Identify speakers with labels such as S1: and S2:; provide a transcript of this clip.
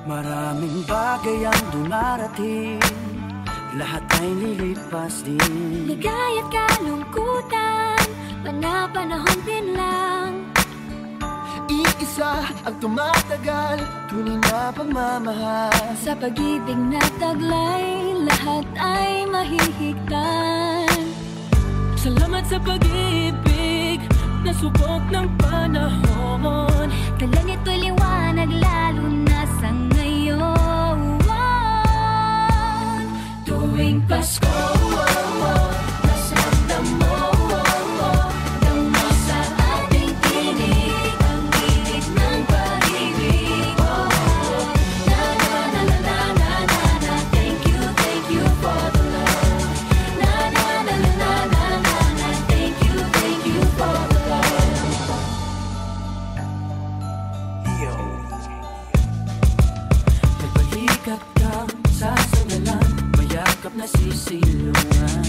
S1: Maraming bagay ang dumarating, lahat ay lilipas din.
S2: Ligaya't kalungkutan, panahon din lang.
S3: Iisa ang tumatagal, tunay na pagmamahal.
S2: Sa pag-ibig na taglay, lahat ay mahihigtan.
S4: Salamat sa pag-ibig, nasubok ng panahon.
S2: Dala nito'y liwanag, lalo na sa ngayon. Tuwing Pasko, nasa ramdam mo, damo sa ating tinig ang init ng pag-ibig. Na na na na na na na na, thank you for the love. Na na na na na na na na, thank you for the love.
S1: Nagbalikat kang sasangalan, mayakap na sisilungan.